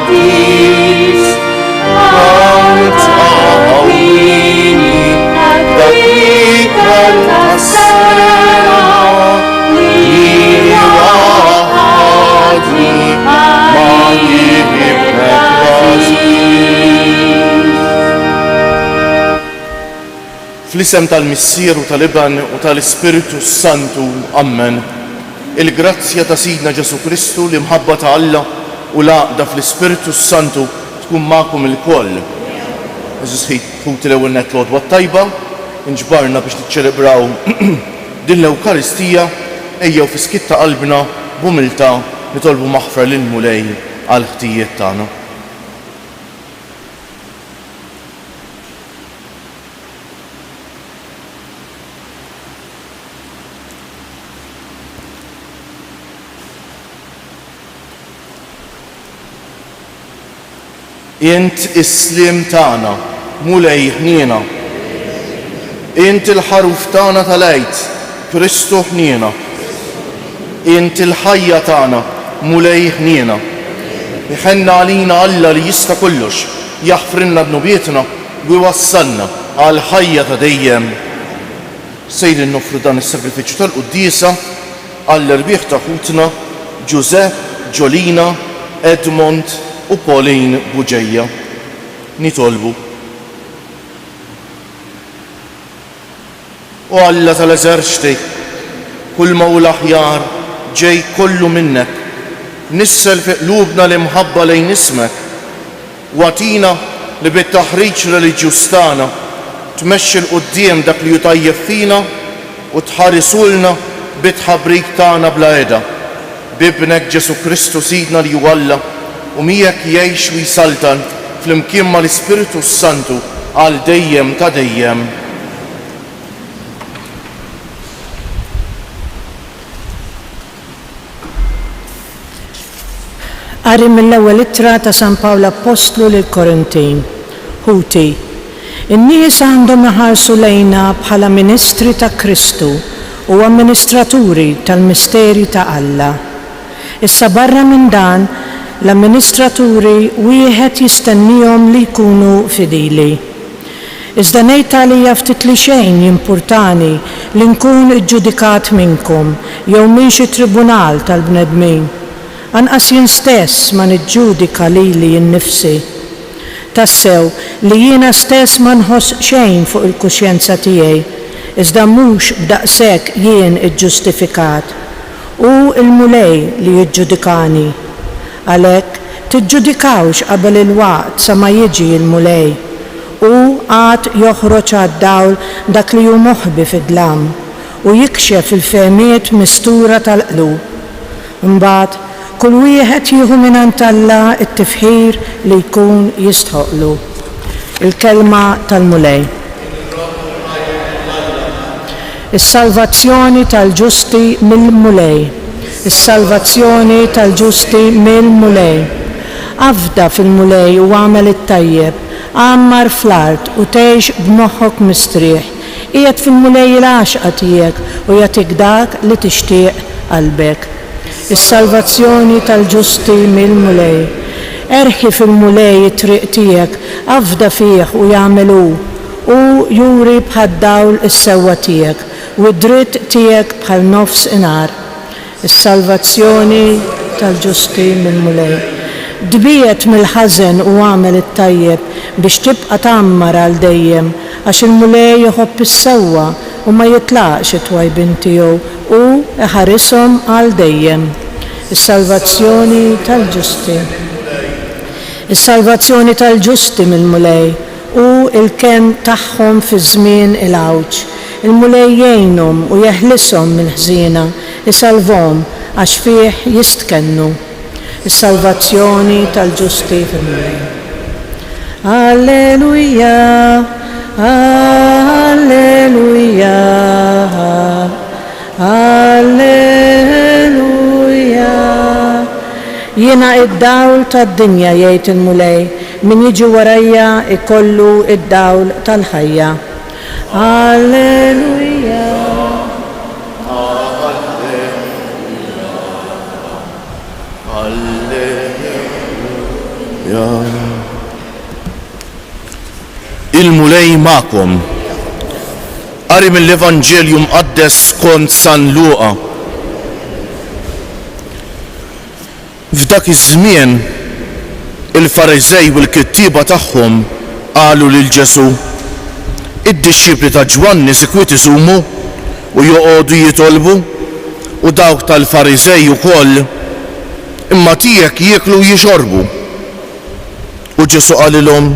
Paradis, out of Vini, Daglica Sera, Lia Hadri, Fl-isem tal-Missier u tal-Iban u tal-Ispiritu Santu, Amen. Il-grazzja ta' Sidna Ġesu Kristu li mħabba ta' Alla u laqda fl-Ispiritu Santu tkun magħkom il-koll. Eżis ħut l-ewwel nett l-għodwa tajba, inġbarna biex niċċelebraw din l-Ewkaristija ejjew fi skitta qalbna b'umiltà nitolbu maħfra lil Mulej għal ħtijiet tagħna. Int is-slim tagħna, Mulej ħniena. Int il-ħaruf tagħna tal-għid, Kristu ħniena. Int il-ħajja tagħna, Mulej ħniena. Iħenna għalina Alla li jista' kollox, jaħfrinna dnubietna u jwassalna għal ħajja ta' dejjem. Sejrin nofru dan is-sagrifiċċju tal-Quddiesa għall-erbieħ ta' ħutna Giuseppe, Ġolina, Edmond u Pauline Buġejja. Nitolbu. U Alla tal-eżerċti, kull mawla aħjar ġej kollu minnek, nissel fi qlubna li mħabba lejn ismek, watina li bit-taħriġ reliġjuż tagħna tmexxi l-qudiem dak li jutajjeb fina u tħarisulna bit-ħabrik tagħna bla qiegħda. Bibnek Ġesu Kristu Sidna li hu Alla u miegħek jgħix u jsaltan fl-imkien mal-Ispiritu Santu għal dejjem ta' dejjem. Qari mill-ewwel ittra ta' San Pawl Apostlu lill-Korintin. Ħuti, in-nies għandhom iħarsu lejna bħala ministri ta' Kristu u amministraturi tal-misteri ta' Alla. Issa barra minn dan, l-amministraturi wieħed jistennihom li jkunu fidili. Iżda ngħid għalija ftit li xejn jimpurtani li nkun iġġudikat minnkom jew minn xi tribunal tal-bnedmin. Anqas jien stess ma niġġudika lili nnifsi. Tassew li jiena stess ma nħoss xejn fuq il-kuxjenza tiegħi, iżda mhux b'daqshekk jien iġġustifikat. U l-Mulej li jiġġudikani. Għalhekk tiġġudikawx qabel il-waqt sa ma jiġi l-Mulej u għad joħroġ għad-dawl dak li hu moħbi fid-dlam u jikxef il-fehmiet mistura tal-qlub. Imbagħad kull wieħed jieħu mingħand Alla t-tifħir li jkun jistħoqlu. Il-kelma tal-Mulej. Is-salvazzjoni tal-ġusti mill-Mulej. Is-salvazzjoni tal-ġusti mill-Mulej. Afda fil-Mulej u għamel it-tajjeb, għammar fl-art u tgħix b'moħħok mistrieħ. Qiegħed fil-Mulej il-għaxqa tiegħek u jagħtik dak li tixtieq qalbek. Is-salvazzjoni tal-ġusti mill-Mulej. Erħi fil-Mulej it-triq tiegħek, afda fih u jagħmel hu u juri bħad-dawl is-sewwa tiegħek u d-dritt tiegħek bħal nofs inar. Is-salvazzjoni tal-ġusti mill-Mulej. Dbiet mill-ħażen u għamel it-tajjeb biex tibqa' tgħammar għal dejjem għax il-Mulej joħobb is-sewwa u ma jitlaqx it-twajbin tiegħu u iħarishom għal dejjem. Is-salvazzjoni tal-ġusti. Is-salvazzjoni tal-ġusti mill-Mulej u l-kemm tagħhom fi żmien il-għawġ. Il-Mulej jgħinhom u jeħlishom mill-ħżiena, isalvhom għax fih jistkennu. Is-salvazzjoni tal-ġusti fil-Mulej. Alleluja, alleluja, alleluja. Jiena id-dawl tad-dinja jgħid il-Mulej, min jiġi warajja ikollu id-dawl tal-ħajja. Alleluja. Il-mulej ma'kom. Qari mill-Evanġelju mqaddes skont San Luqa. F'dak iż-żmien il-Fariżej u l-kittieba tagħhom qalu lil Ġesu: id-dixxipli ta' Ġwanni sikwit isumu u joqogħdu jitolbu u dawk tal-Fariżej ukoll, imma tiegħek jieklu u jixorbu. U Ġesu qalilhom: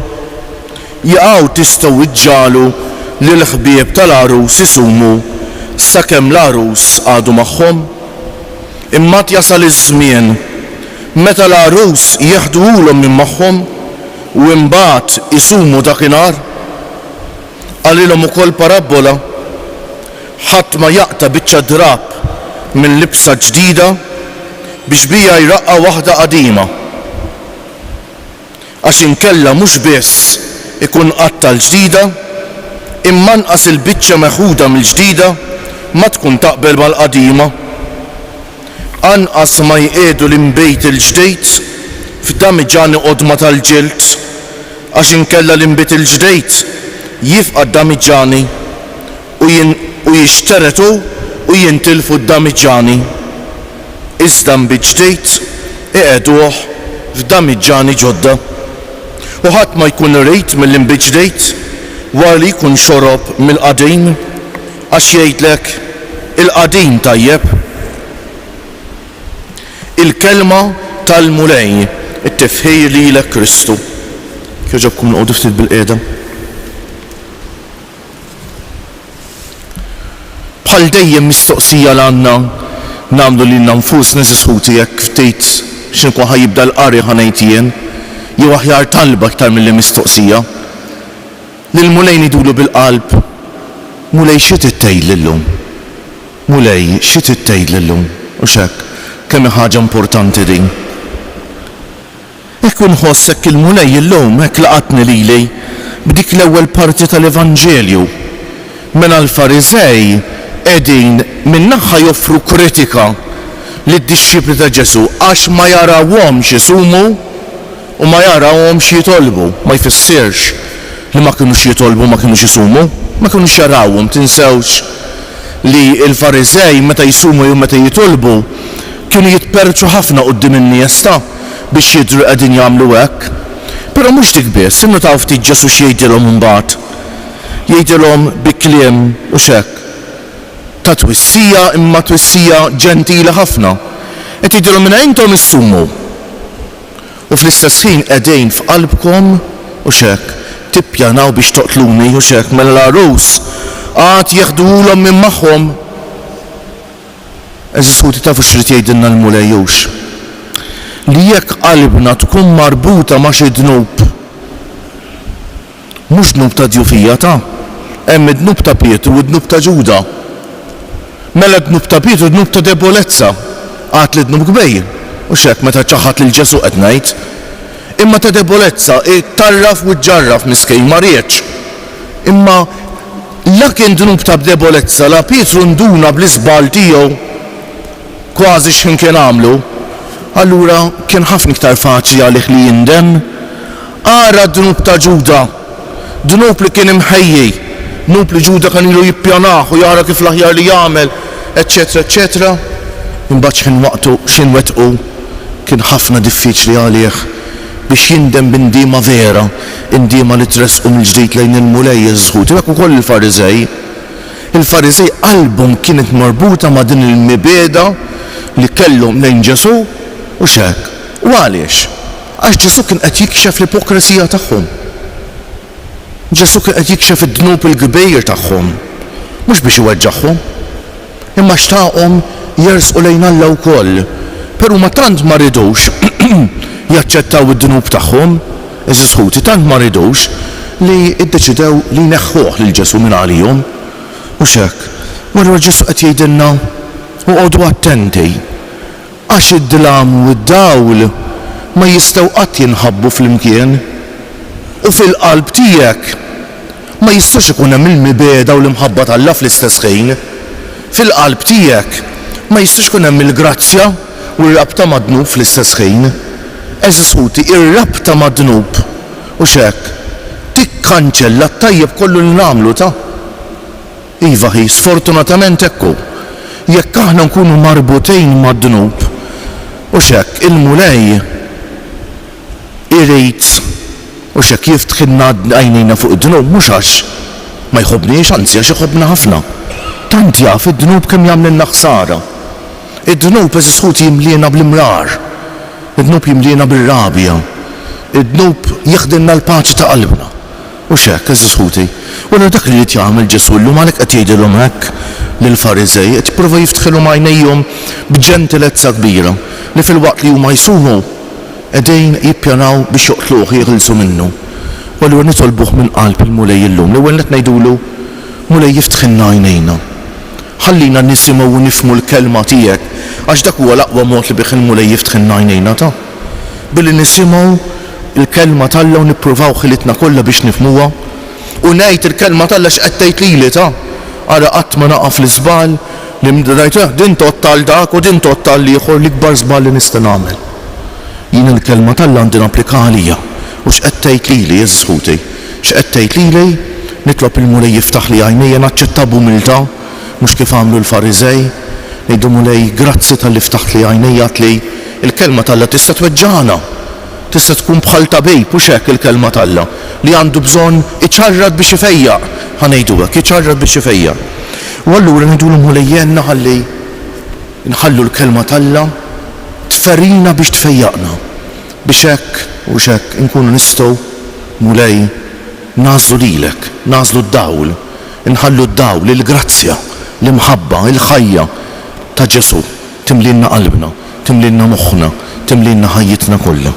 jaqgħu tistgħu iġġalu lil ħbieb tal-arus isumu sakemm l-arus għadu magħhom, imma jasal iż-żmien meta l-arus jeħduhulhom minn magħhom u imbagħad isumu dakinhar. Qalilhom ukoll parabola: ħadd ma jaqta' biċċa drab minn libsa ġdida biex bija jraqqa waħda qadima, għax inkella mhux biss ikun qatta l-ġdida, imma nqas il-biċċa meħuda mill-ġdida ma tkun taqbel mal-qadima. Anqas ma jqiedu l-imbejt il-ġdejt f'damiġani qodma tal-ġild, għax inkella l-imbit il-ġdejt jifqa' d-damiġani u jixteretu u jintilfu d-damiġani. Iżda mbit ġdejt iqeduh f'damiġani ġodda. U ħadd ma jkun rejt mill-imbit ġdejt wara li jkun xorob mill-qadim, għax jgħidlek il-qadim tajjeb. Il-kelma tal-mulej, it-tifħir lilek Kristu. Kieġobkom nqogħdu ftit bil-qiegħda. Bħal dejjem mistoqsija l-għandna nagħmlu lilna nfusna sisħuti jekk ftit x'inkun ħajibda l-qari ħanejt jien, jew aħjar talba aktar milli mistoqsija. Lil-mulej nidulu bil-qalb: mulej xi tittgħid lillum? Mulej xi tittgħid lillum? U x'hekk kemm ħaġa importanti din. Hekk inħossek il-mulej illum hekk laqatni lili b'dik l-ewwel parti tal-Evanġelju. Mela l-Fariżej qegħdin minn naħa joffru kritika lid-dixxipli ta' Ġesu għax ma jarawhomx isumu u ma jarawhomx jitolbu. Ma jfissirx li ma kinux jitolbu ma kinux isumu, ma kinux jarawhom. Tinsewx li l-Fariżej meta jisumu jew meta jitolbu kienu jitperċu ħafna quddiem in-nies biex jidhru qegħdin jagħmlu hekk. Però mhux dik biss, innu taw ftit Ġesu x'jgħidilhom imbagħad. Jgħidilhom bi kliem u x'hekk ta' twissija, imma twissija ġentili ħafna. Qed jgħidilhom minn intom issumu u fl-istess ħin qegħdin f'qalbkom u x'hekk tippjanaw biex toqtluni u x'hekk mela l-arus għad jeħduhulhom minn magħhom. Eżisħuti tafu x'rid jgħidilna l-mulejjux. Li jekk qalbna tkun marbuta ma' xi dnub, mhux dnub ta' djufija hemm id-dnub ta' Pietru u d-dnub ta' Ġuda. Mela d-dnub ta' Pietru dnub ta' debolezza, għad li dnub kbejn, u x'hekk meta ċaħat lil Ġesu qed ngħid. Imma ta' debolezza, tarraf u ġarraf miskejn ma rridx. Imma la kien dnub ta' debolezza, la Pietru nduna bl-isbal tiegħu kważi x'in kien għamlu, allura kien ħafna iktar faċli għalih li jindem. Ara d-dnub ta' Ġuda, dnub li kien imħejji, dnub li Ġuda kan ilu jippjanaħ u jara kif l-aħjar li jagħmel, eċċetra, eċċetra. Imbagħad x'in wettqu kien ħafna diffiċli għalih biex jindem b'indiema vera, indiema li tresqu mill-ġdid lejn il-mulej iż-żħut. Hekk ukoll il-Fariżej. Il-Fariżej qalbhom kienet marbuta ma' din il-mibeda li kellhom lejn Ġesu u x'hekk. U għaliex? Għax Ġesu kien qed jikxef l-ipokrisija tagħhom. Ġesu kien qed jikxef id-dnub il-kbejjer tagħhom, mhux biex iweġġaħħom, imma xtaqhom jersqu lejn Alla wkoll. Però ma tant ma ridux jaċċettaw id-dnub tagħhom, eżisħuti tant ma ridux li ddeċidew li neħħuh lil Ġesu minn għalihom. U x'hekk, wara Ġesu qed jgħidilna uqgħodu attenti għax id-dlam u d-dawl ma jistgħu qatt jinħabbu flimkien u fil-qalb tiegħek ma jistax ikun hemm il-mibeda u l-imħabba tal-Alla fl-istess ħin. Fil-qalb tiegħek ma jistax ikun hemm il-grazzja u l-rabta madnu fl-istess ħin. Eżiskuti, ir-rabta mad-dnub u xek tikkanċella t-tajjeb kollu li nagħmlu ta'. Iva hi, sfortunatament ekku. Jekk aħna nkunu marbutejn mad-dnub u xek il-mulej irid u xek jiftħinna għajnejna fuq id-dnub mhux għax ma jħobbniex, anzi għax jħobbna ħafna. Tant jaf id-dnub kemm jagħmlilna ħsara. Id-dnub eżiskuti jimliena bl-imrar. Id-dnub jimliena bil-rabja. Id-dnub jieħdilna l-paċi ta' qalbna. U xek, eżiskuti. U dak li jagħmel Ġesu llum għalhekk qed jgħidilhom hekk lill-Fariżej, qed jipprova jiftħilhom għajnejhom b'ġentilezza kbira li fil-waqt li huma jsumu qegħdin jippjanaw biex joqtluh jieħilsu minnu. U allura nitolbuh minn qalb il-mulej illum. L-ewwel qed ngħidulu mulej jiftħilna għajnejna. Ħallina nisimgħu u nifhmu l-kelma tiegħek għax dak huwa l-aqwa mod li bih il-mulej jiftħilna għajnejna ta'. Billi nisimgħu il-kelma tal-Alla u nippruvaw ħilitna kollha biex nifhmuha u ngħid il-kelma tal-Alla x'qed tgħid lili ta' ara qatt ma naqaf l-iżbal li ngħid din tottal dak u din tottal ieħor l-ikbar żbal li nista' nagħmel. Jien il-kelma tal-Alla għandi napplika għalija u x'qed tgħid lili jeżiskuti. X'qed tgħid lili nitlob il-mulej jiftaħ li għajnejja naċċetta b'umiltà mhux kif għamlu l-Fariżej. Ngħidu mulej grazzi tal-li ftaħt li għajnejja li il-kelma tal-Alla tista' tweġġagħna. Tista' tkun bħal tabib u hekk il-kelma tal-Alla li għandu bżonn iċarrad biex ifejjaq. Ħanejdu hekk iċarrad biex ifejjaq. U allura ngħidulu mulejjenna ħalli nħallu l-kelma tal-Alla tferrina biex tfejjaqna. Biex hekk u hekk inkunu nistgħu mulej nażlu lilek, nażlu d-dawl, inħallu d-dawl, il-grazzja, l-imħabba, il-ħajja ta' Ġesu timlinna qalbna, timlinna moħħna, timlinna ħajjitna kollha.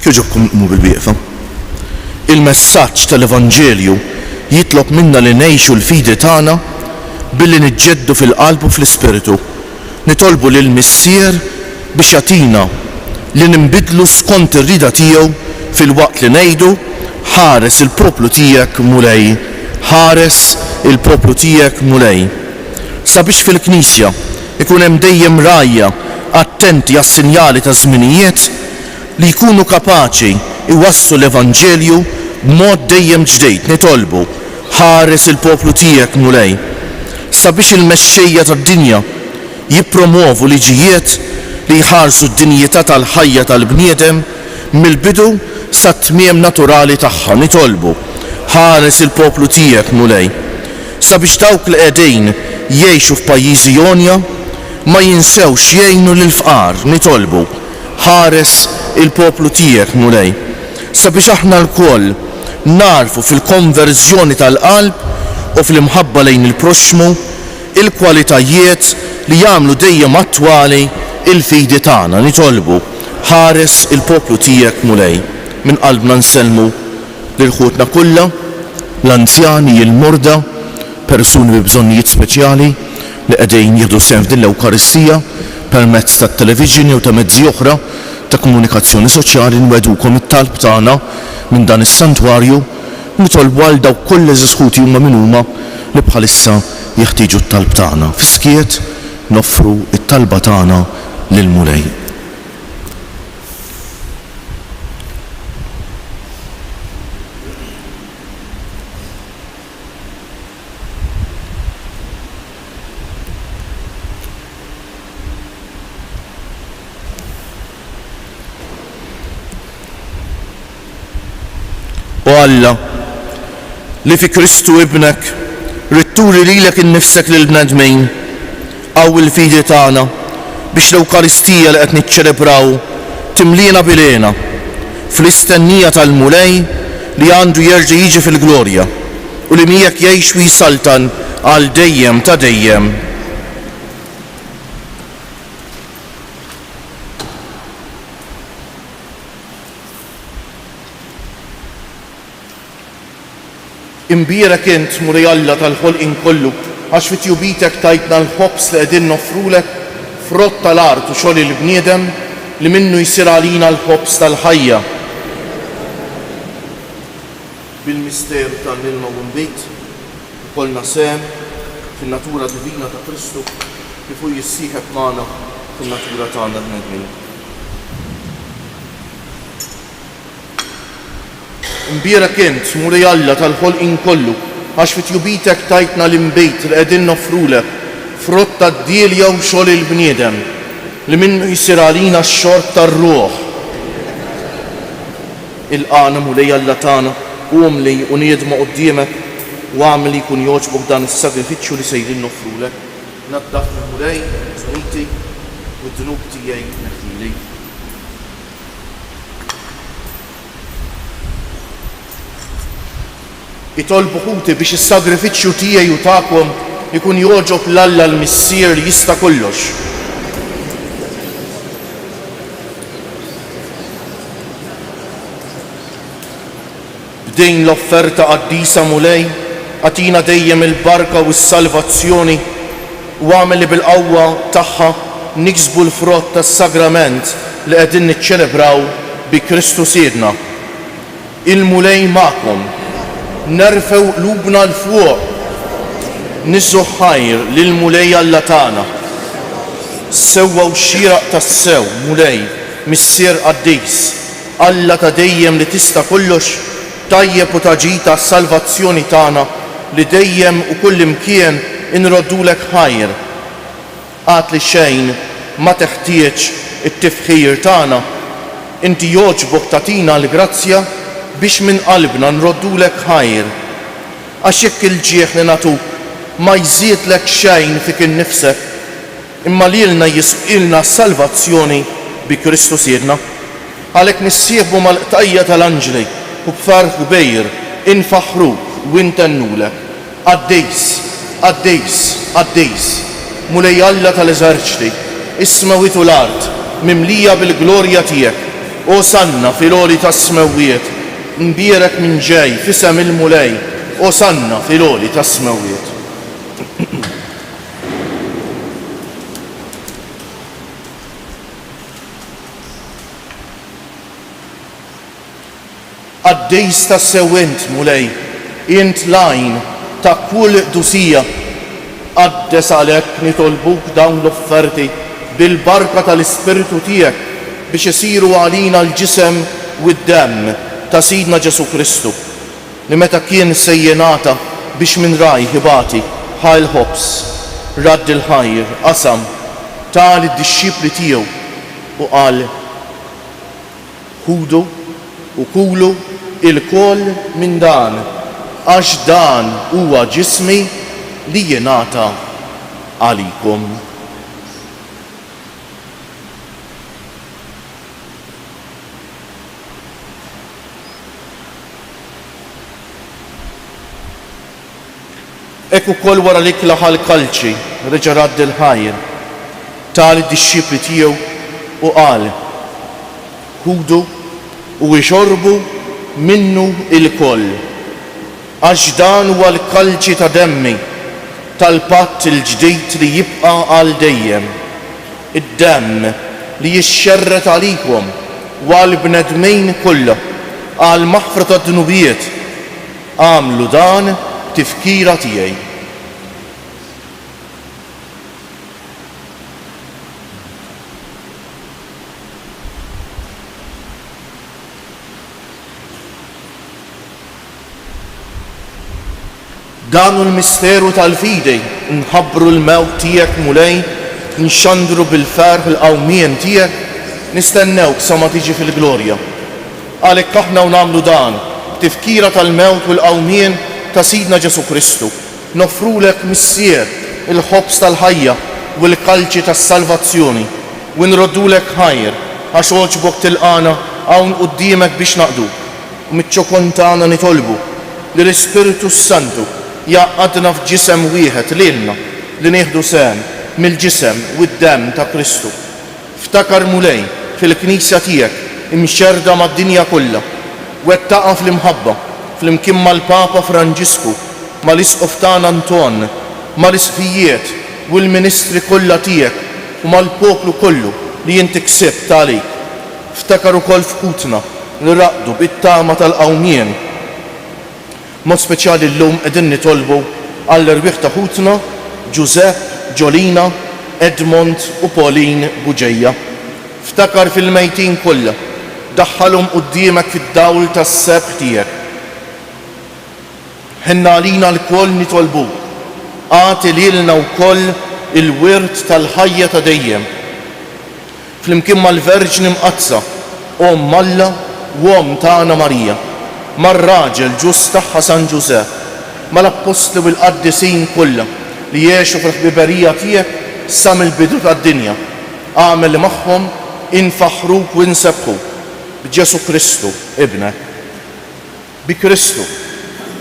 Kieġobkom mu bil-bieqfa. Il-messaġġ tal-Evanġelju jitlob minna li ngħixu l-fidi tagħna billi niġġeddu fil-qalb u fl-ispiritu. Nitolbu lil Missier biex jagħtina li ninbidlu skont ir-rida tiegħu fil-waqt li ngħidu ħares il-poplu tiegħek mulej, ħares il-poplu tiegħek mulej. Sabiex fil-Knisja ikun hemm dejjem rajja attenti għas-sinjali ta' żminijiet li jkunu kapaċi iwasslu l-Evanġelju b'mod dejjem ġdejd. Nitolbu ħares il-poplu tiegħek mulej. Sabiex il-mexxejja tad-dinja jippromovu liġijiet li jħarsu d-dinjità tal-ħajja tal-bniedem mill-bidu sa tmiem naturali tagħha. Nitolbu ħares il-poplu tiegħek mulej. Sabiex dawk li qegħdin jgħixu f'pajjiżi jonja ma jinsewx jgħinu lill-fqar. Nitolbu ħares il-poplu tiegħek mulej. Sabiex aħna lkoll narfu fil-konverżjoni tal-qalb u fil-imħabba lejn il-proxmu il-kwalitajiet li jagħmlu dejjem attwali il-fidi tagħna. Nitolbu ħares il-poplu tiegħek mulej. Min qalbna nsellmu lil ħutna kollha, l-anzjani, il-morda, persuni bi bżonnijiet speċjali li qegħdin jieħdu sehem f'din l-Ewkaristija permezz tat-televiġini u ta' mezzi oħra ta' komunikazzjoni soċjali. Nwedukom it-talb tagħna minn dan is-santwarju. Nitolbu għal dawk kollha eżiskuti huma min huma li bħalissa jeħtieġu t-talb tagħna. Fiskiet noffru it-talba tagħna lill-mulej. U Alla li fi Kristu ibnek ritturi lilek innifsek lill-bnedmin għaw il-fidi tagħna biex l-Ewkaristija li qed niċċelebraw timlina bilena fl-istennija tal-mulej li għandu jerġa' jiġi fil-glorja u li miegħek jgħix u jisaltan għal dejjem ta' dejjem. Imbierek int mulej Alla tal-ħolqien kollu għax fit-tjubitek tajtna l-ħobs li qegħdin noffrulek frott tal-art u xogħol il-bniedem li minnu jsir għalina l-ħobs tal-ħajja. Bil-misteru tal-ilma u l-bejt kollna sehem fin-natura divina ta' Kristu kif hu jissieħeb magħna fin-natura tagħna bnedmin. Imbierek int muri Alla tal-ħolqien kollu għax fit-jubitek tajtna l-imbejt li qegħdin nofrulek frott tad-dielja u xogħol il-bniedem li minnu jsir għalina x-xorb tar-ruħ. Il-qana mulej Alla tagħna qumli u niedma' quddiemek u għamli jkun jogħġbok dan is-sagrifiċċju li sejrin nofrulek. Naddaf mulej żniti u d-dnub tiegħi neħlili. Itolbu ħuti biex is-sagrifiċċju tiegħi u tagħkom ikun jogħġob l-Alla l-Missier li jista' kollox. Bdejn l-offerta qaddisa mulej, għatina dejjem il-barka u s-salvazzjoni u għamel li bil-qawwa tagħha niksbu l-frott tas-sagrament li qegħdin niċċelebraw bi Kristu Siedna. Il-mulej magħkom, nerfew qlubna l-fuq, niżżu ħajr lill-mulej Alla tagħna. Sewwa u xieraq tas-sew mulej missier qaddis, Alla ta' dejjem li tista' kollox, tajjeb u taġita s-salvazzjoni tagħna li dejjem u kull imkien inroddulek ħajr. Għad li xejn ma teħtieġ it-tifħir tagħna, inti jogħġbok tagħtina l-grazzja biex minn qalbna nroddulek ħajr. Għax hekk il-ġieħ li nagħtuk ma jżidlek xejn fik innifsek, imma lilna jisqilna s-salvazzjoni bi Kristu Siedna. Għalhekk nissieħbu mal-qtajja tal-anġli u b'farħ kbir infaħruk u intennulek. Qaddejs, qaddejs, qaddejs, mulej Alla tal-eżerċti, ismewwiet u l-art mimlija bil-glorja tiegħek. Osanna fil-għoli tas-smewwiet, imbierek minn ġej f'isem il-mulej, osanna fil-għoli tas-smewwiet. Qaddejs tas-sew int mulej, int lajn ta' kull dusija, qaddes għalhekk nitolbuk dawn l-offerti bil-barka tal-Ispiritu tiegħek biex isiru għalina l-ġisem u d-demm ta' Sidna Ġesu Kristu li meta kien sejjenata biex minn raj ħibati ħal ħobs, radd il-ħajr, qasam, tal id-dixxipli tiegħu u qal ħudu u kulu il-koll minn dan, għax dan huwa ġismi li jingħata għalikom. Ek ukoll wara li klaħal kalċi reġa' radd il-ħajr tal id-dixxipli tiegħu u qal ħudu u jxorbu minnu il-koll, għax dan huwa l-kalċi ta' demmi tal-patt il-ġdid li jibqa' għal dejjem, id-demm li jixxerret għalikom u għal bnedmin kollha għal maħfra ta' dnubiet. Għamlu dan tifkira tiegħi. Dan l-misteru tal-fidi nħabbru l-mewt tiegħek mulej, nxandru bil-ferħ il-qawmien tiegħek, nistennewk sa ma tiġi fil-glorja. Għalhekk aħna nagħmlu dan tifkira tal-mewt u l-qawmien ta' Sidna Ġesu Kristu. Nofrulek missier il-ħobs tal-ħajja u l-kalċi tas-salvazzjoni u nroddulek ħajr għax oġbok tilqana hawn quddiemek biex naqduk. U miċ-ċokon tagħna nitolbu li l-Ispiritu Santu jaqadna f'ġisem wieħed lilna li nieħdu sehem mill-ġisem u d-demm ta' Kristu. Ftakar mulej fil-Knisja tiegħek imxerda mad-dinja kollha u wettaqa fl-imħabba fl-imkien mal-Papa Franġisku, mal-Isqof tagħna Anton, mal-Isqijiet u l-Ministri kollha tiegħek u mal-poplu kollu li inti ksibt għalik. Ftakar ukoll f'qutna li raqdu bit-tama tal-qawmien. Mod speċjali llum qegħdin nitolbu għall-irbieħ ta' ħutna Giuseppe, Jolina, Edmond u Pauline Buġejja. Ftakar fil-mejtin kollha, daħħalhom quddiemek fid-dawl tas-sebħ tiegħek. Ħenna għalina l-koll nitolbu, għati lilna wkoll il-wirt tal-ħajja ta' dejjem. Flimkien mal-Verġni Mqazza, Omm Alla u Omm tagħna Marija, mar-raġel ġust tagħha San Ġusepp, mal-apostli u l-qaddisin kollha li jgħixu fil-ħbiberija tiegħek sa mill-bidu tad-dinja. Għamel magħhom infaħruk u nsebħuk b'Ġesu Kristu ibnek. Bi Kristu,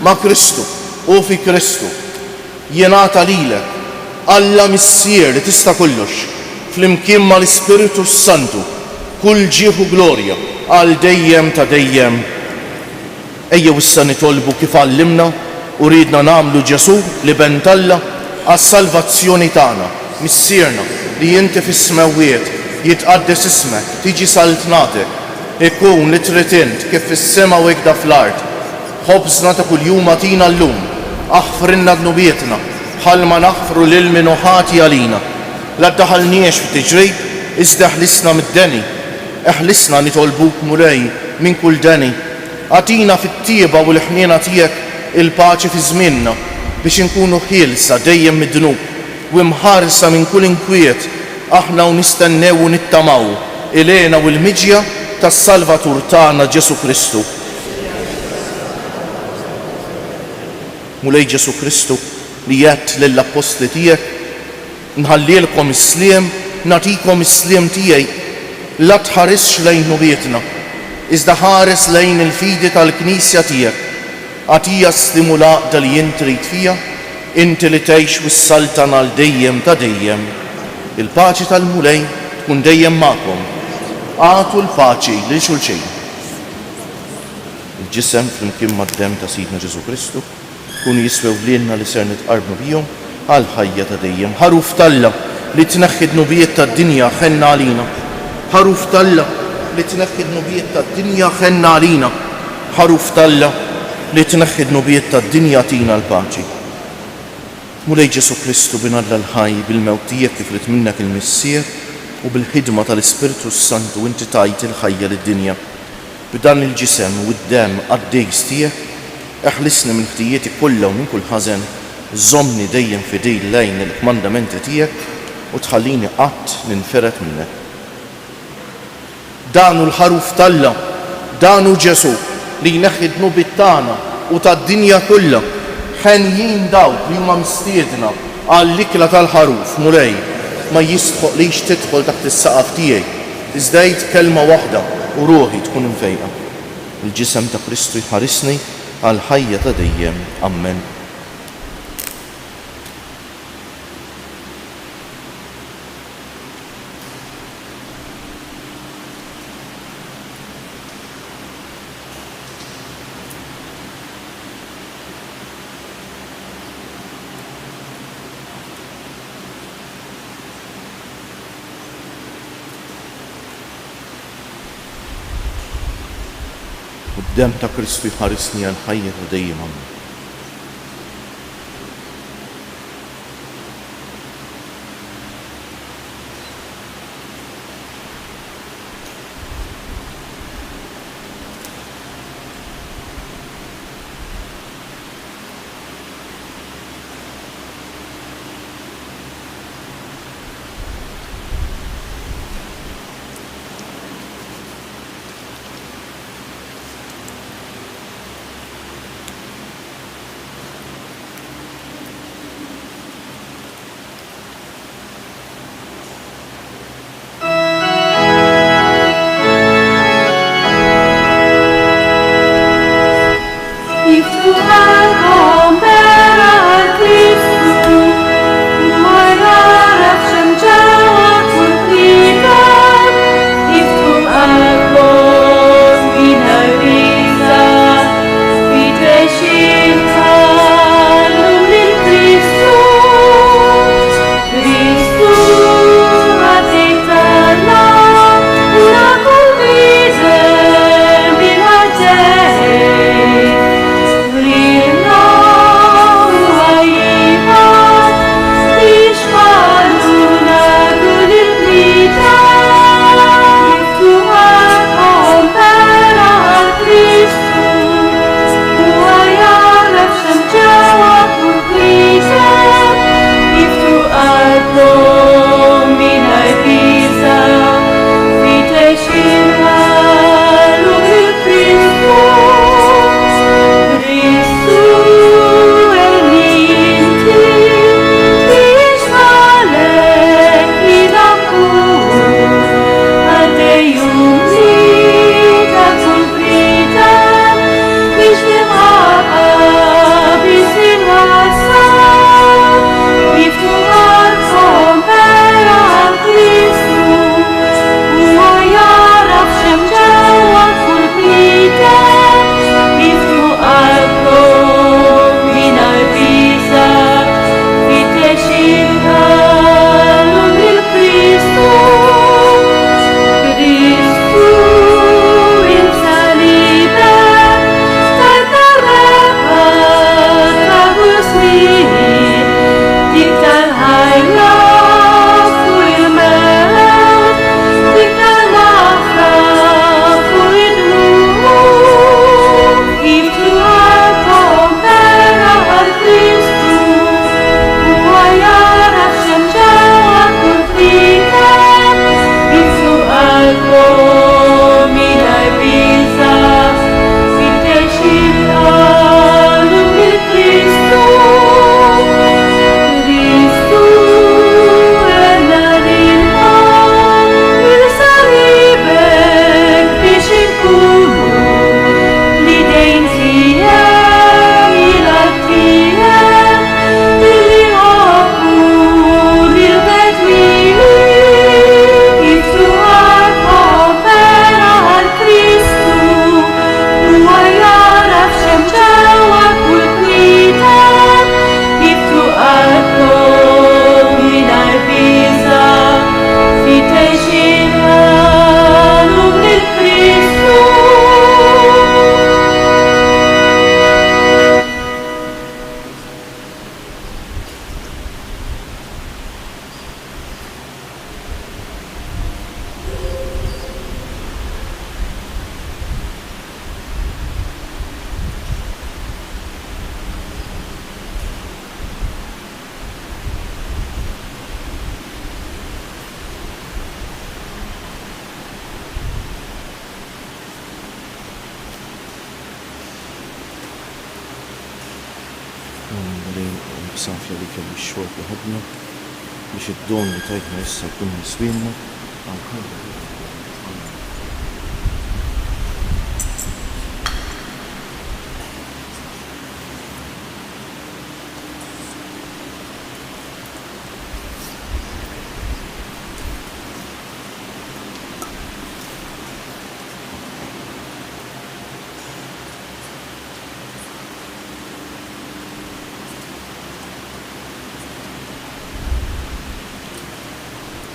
ma' Kristu u fi Kristu jingħata lilek Alla Missier li tista' kollox, flimkien mal-Ispiritu Santu, kull ġieħu glorja għal dejjem ta' dejjem. Ejjew issa nitolbu kif għallimna u ridna nagħmlu Ġesu li bentalla għas-salvazzjoni tagħna, missierna li inti fis-smewwiet jitqaddes ismek, tiġi saltnatek, ikun li trid int kif fis-sema u hekk fl-ard. Ħobżna ta' kuljum atina llum, aħfrinna dnubietna bħalma naħfru lil min ħati għalina. La ddaħalniex f'tiġrib, iżda ħlisna mid-deni. Eħlisna nitolbuk mulej minn kull deni. Għatina fit-tieba u l-ħniena tiegħek il-paċi fi żmienna biex inkunu ħielsa dejjem mid-dnub u mħarsa minn kull inkwiet aħna u nistennew u nittamaw ilena u l-miġja tas-Salvatur tagħna Ġesu Kristu. Mulej Ġesu Kristu li jgħid lill-apostli tiegħek nħallilkom is-sliem, nagħtikom is-sliem tiegħi, la tħarisx lejn nubietna, iżda ħares lejn il-fidi tal-Knisja tiegħek. Għatija stimulaqda li jint trid fija, inti li tgħix wis-saltan għal dejjem ta' dejjem. Il-paċi tal-mulej tkun dejjem magħkom. Għatu l-paċi lil xulxejn. Il-ġisem flimkien mad-dem ta' Sidna Ġesu Kristu kun jiswew lilna li ser nitqarbu bihom għal ħajja ta' dejjem. Ħaruf Talla li tneħħi d-nubijiet tad-dinja ħenna għalina. Ħaruf Talla li tneħħi d-nubijiet tad-dinja ħenna għalina. Ħaruf Talla li tneħħi d-nubijiet tad-dinja tina l-paċi. Mulej Ġesu Kristu binalla l-ħaj bil-mewt tiegħek kif rid minnek il-Missier u bil-ħidma tal-Ispiritu Santu inti tajt il-ħajja lid-dinja. B'dan il-ġisem u d-dem għad-dejs tiegħek eħlisni minn ħtijieti kollha u minn kull ħażen, żommni dejjem fidej lejn il-kmandamenti tiegħek u tħallini qatt ninferet minnek. Danu l-ħaruf Talla, danu Ġesu li jneħħi d-nubiet tagħna u tad-dinja kollha, ħenjin dawk li huma mistiedna għall-ikla tal-ħaruf mulej ma jistħoqlix tidħol taħt is-saqaf tiegħi, iżda jgħid kelma waħda u ruħi tkun imfejqa. Il-ġisem ta' Kristu jħarisni għal ħajja ta' dejjem. Amen. Dem ta' Kristu jħarisni għal ħajja ta' dejjem. Amen. safja li kelli x-xorb li ħadna biex id-don li tajtna issa kun niswinna.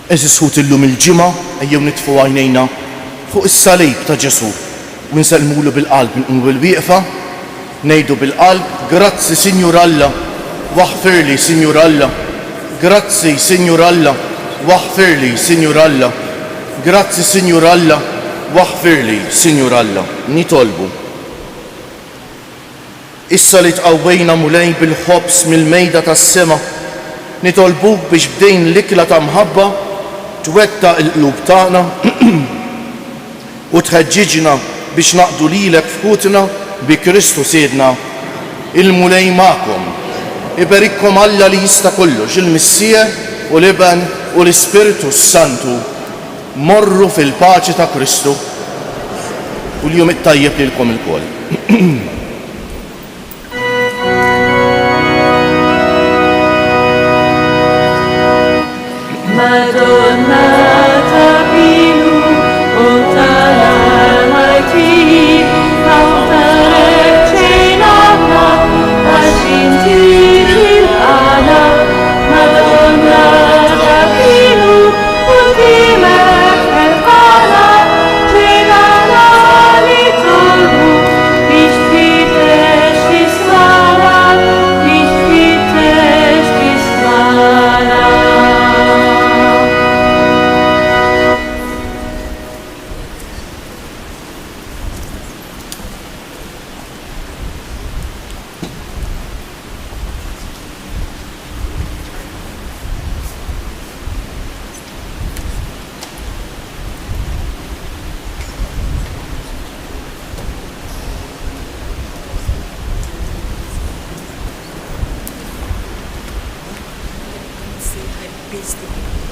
Eżis ħut illum il-ġimgħa ejjew nitfu għajnejna fuq is-salib ta' Ġesu u nsellmulu bil-qalb nqum bil-wieqfa ngħidu bil-qalb grazzi Sinjur Alla waħfirli Sinjur Alla, grazzi Sinjur Alla waħfirli Sinjur Alla, grazzi Sinjur Alla waħfirli Sinjur Alla. Nitolbu. Issa li tqawwejna mulej bil-ħobs mill-mejda tas-sema nitolbuk biex bdejn l-ikla ta' mħabba twetta l-qlub tagħna u tħeġġiġna biex naqdu lilek f'ħutna bi Kristu Siedna. Il-mulej magħkom. Iberikkom Alla li jista' kollox, il-Missieħ u l-Iben u l-Ispiritu Santu. Morru fil-paċi ta' Kristu u l-jum it-tajjeb lilkom ilkoll. Madonna tabilu oltala majti Aftarek ċejnabna għaxinti il-għala Madonna tabilu ultimek el-għala ċejnabna li tolbu biex tfitex tismana biex tfitex tismana. Busy.